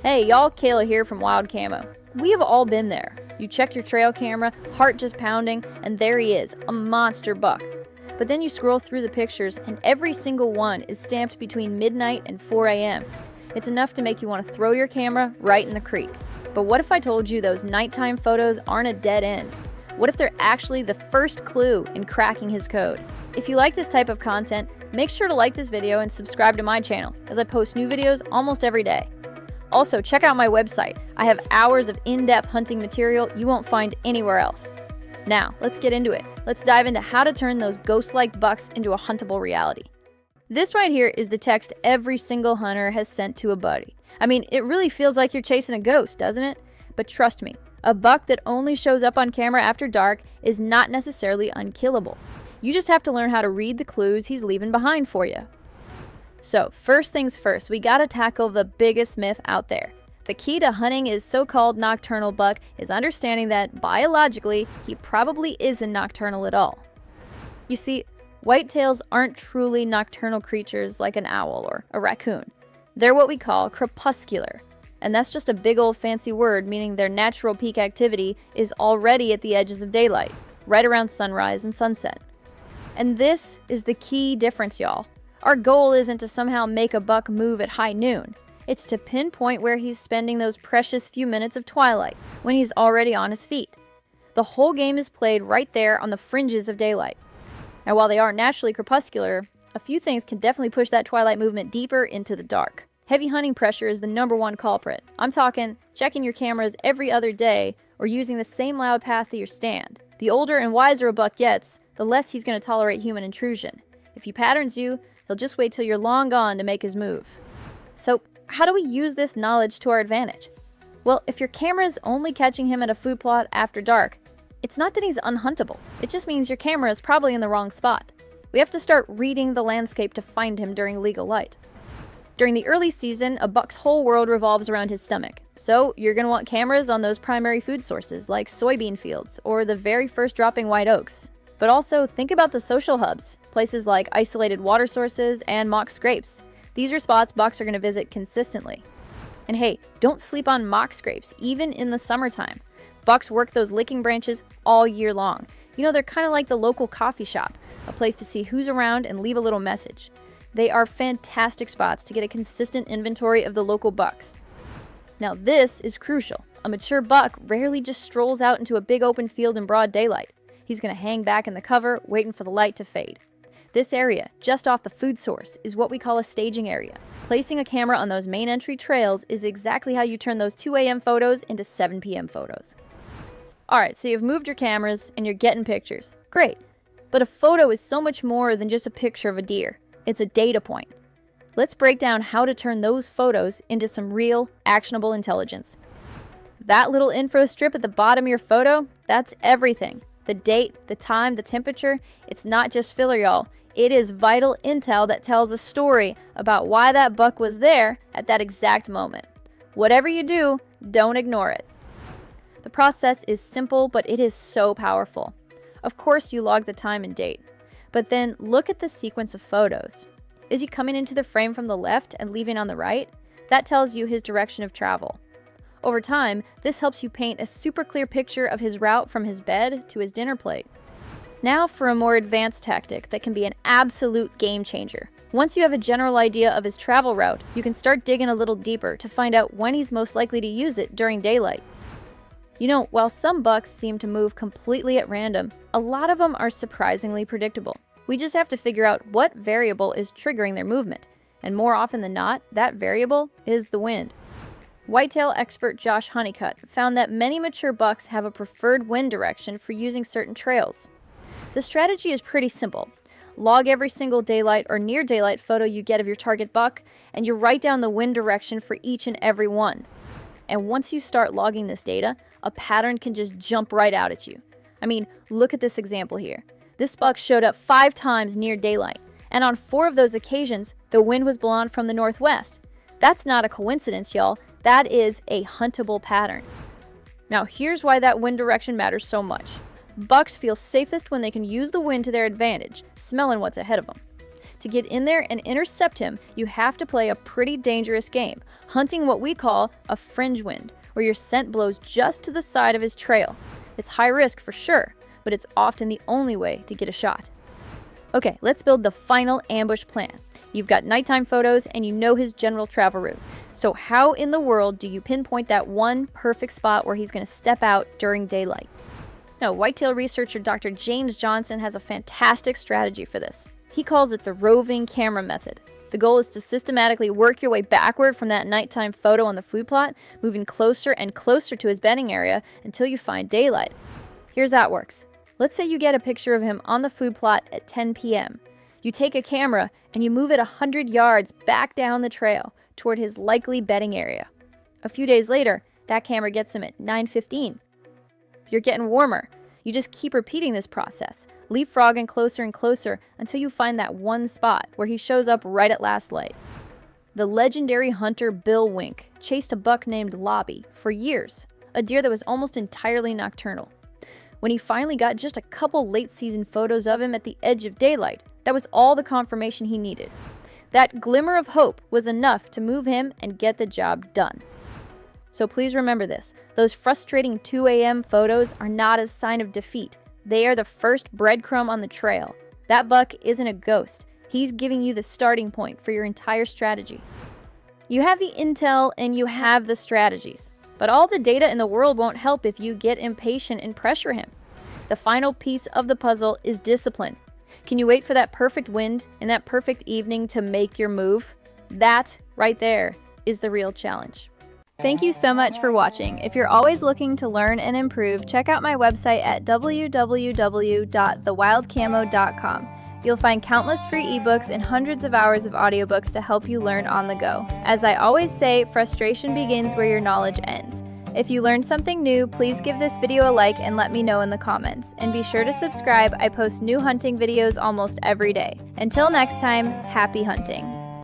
Hey y'all, Kayla here from Wild Camo. We have all been there. You check your trail camera, heart just pounding, and there he is, a monster buck. But then you scroll through the pictures and every single one is stamped between midnight and 4 a.m. It's enough to make you want to throw your camera right in the creek. But what if I told you those nighttime photos aren't a dead end? What if they're actually the first clue in cracking his code? If you like this type of content, make sure to like this video and subscribe to my channel, as I post new videos almost every day. Also, check out my website. I have hours of in-depth hunting material you won't find anywhere else. Now, let's get into it. Let's dive into how to turn those ghost-like bucks into a huntable reality. This right here is the text every single hunter has sent to a buddy. I mean, it really feels like you're chasing a ghost, doesn't it? But trust me, a buck that only shows up on camera after dark is not necessarily unkillable. You just have to learn how to read the clues he's leaving behind for you. So, first things first, we gotta tackle the biggest myth out there. The key to hunting his so-called nocturnal buck is understanding that, biologically, he probably isn't nocturnal at all. You see, whitetails aren't truly nocturnal creatures like an owl or a raccoon. They're what we call crepuscular, and that's just a big old fancy word meaning their natural peak activity is already at the edges of daylight, right around sunrise and sunset. And this is the key difference, y'all. Our goal isn't to somehow make a buck move at high noon. It's to pinpoint where he's spending those precious few minutes of twilight, when he's already on his feet. The whole game is played right there on the fringes of daylight. Now, while they are naturally crepuscular, a few things can definitely push that twilight movement deeper into the dark. Heavy hunting pressure is the #1 culprit. I'm talking checking your cameras every other day or using the same loud path to your stand. The older and wiser a buck gets, the less he's going to tolerate human intrusion. If he patterns you, he'll just wait till you're long gone to make his move. So, how do we use this knowledge to our advantage? Well, if your camera is only catching him at a food plot after dark, it's not that he's unhuntable. It just means your camera is probably in the wrong spot. We have to start reading the landscape to find him during legal light. During the early season, a buck's whole world revolves around his stomach. So, you're going to want cameras on those primary food sources like soybean fields or the very first dropping white oaks. But also, think about the social hubs, places like isolated water sources and mock scrapes. These are spots bucks are going to visit consistently. And hey, don't sleep on mock scrapes, even in the summertime. Bucks work those licking branches all year long. You know, they're kind of like the local coffee shop, a place to see who's around and leave a little message. They are fantastic spots to get a consistent inventory of the local bucks. Now this is crucial. A mature buck rarely just strolls out into a big open field in broad daylight. He's going to hang back in the cover, waiting for the light to fade. This area, just off the food source, is what we call a staging area. Placing a camera on those main entry trails is exactly how you turn those 2 a.m. photos into 7 p.m. photos. Alright, so you've moved your cameras and you're getting pictures. Great. But a photo is so much more than just a picture of a deer. It's a data point. Let's break down how to turn those photos into some real, actionable intelligence. That little info strip at the bottom of your photo, that's everything. The date, the time, the temperature, it's not just filler, y'all. It is vital intel that tells a story about why that buck was there at that exact moment. Whatever you do, don't ignore it. The process is simple, but it is so powerful. Of course, you log the time and date, but then look at the sequence of photos. Is he coming into the frame from the left and leaving on the right? That tells you his direction of travel. Over time, this helps you paint a super clear picture of his route from his bed to his dinner plate. Now for a more advanced tactic that can be an absolute game changer. Once you have a general idea of his travel route, you can start digging a little deeper to find out when he's most likely to use it during daylight. You know, while some bucks seem to move completely at random, a lot of them are surprisingly predictable. We just have to figure out what variable is triggering their movement, and more often than not, that variable is the wind. Whitetail expert Josh Honeycutt found that many mature bucks have a preferred wind direction for using certain trails. The strategy is pretty simple. Log every single daylight or near daylight photo you get of your target buck, and you write down the wind direction for each and every one. And once you start logging this data, a pattern can just jump right out at you. I mean, look at this example here. This buck showed up 5 times near daylight, and on 4 of those occasions, the wind was blowing from the northwest. That's not a coincidence, y'all. That is a huntable pattern. Now, here's why that wind direction matters so much. Bucks feel safest when they can use the wind to their advantage, smelling what's ahead of them. To get in there and intercept him, you have to play a pretty dangerous game, hunting what we call a fringe wind, where your scent blows just to the side of his trail. It's high risk for sure, but it's often the only way to get a shot. Okay, let's build the final ambush plan. You've got nighttime photos and you know his general travel route. So how in the world do you pinpoint that one perfect spot where he's going to step out during daylight? No, whitetail researcher Dr. James Johnson has a fantastic strategy for this. He calls it the roving camera method. The goal is to systematically work your way backward from that nighttime photo on the food plot, moving closer and closer to his bedding area until you find daylight. Here's how it works. Let's say you get a picture of him on the food plot at 10 p.m. You take a camera and you move it 100 yards back down the trail toward his likely bedding area. A few days later, that camera gets him at 9:15. You're getting warmer. You just keep repeating this process, leapfrogging closer and closer until you find that one spot where he shows up right at last light. The legendary hunter Bill Wink chased a buck named Lobby for years, a deer that was almost entirely nocturnal. When he finally got just a couple late-season photos of him at the edge of daylight, that was all the confirmation he needed. That glimmer of hope was enough to move him and get the job done. So please remember this. Those frustrating 2 a.m. photos are not a sign of defeat. They are the first breadcrumb on the trail. That buck isn't a ghost. He's giving you the starting point for your entire strategy. You have the intel and you have the strategies. But all the data in the world won't help if you get impatient and pressure him. The final piece of the puzzle is discipline. Can you wait for that perfect wind and that perfect evening to make your move? That, right there, is the real challenge. Thank you so much for watching. If you're always looking to learn and improve, check out my website at www.thewildcamo.com. You'll find countless free ebooks and hundreds of hours of audiobooks to help you learn on the go. As I always say, frustration begins where your knowledge ends. If you learned something new, please give this video a like and let me know in the comments. And be sure to subscribe. I post new hunting videos almost every day. Until next time, happy hunting.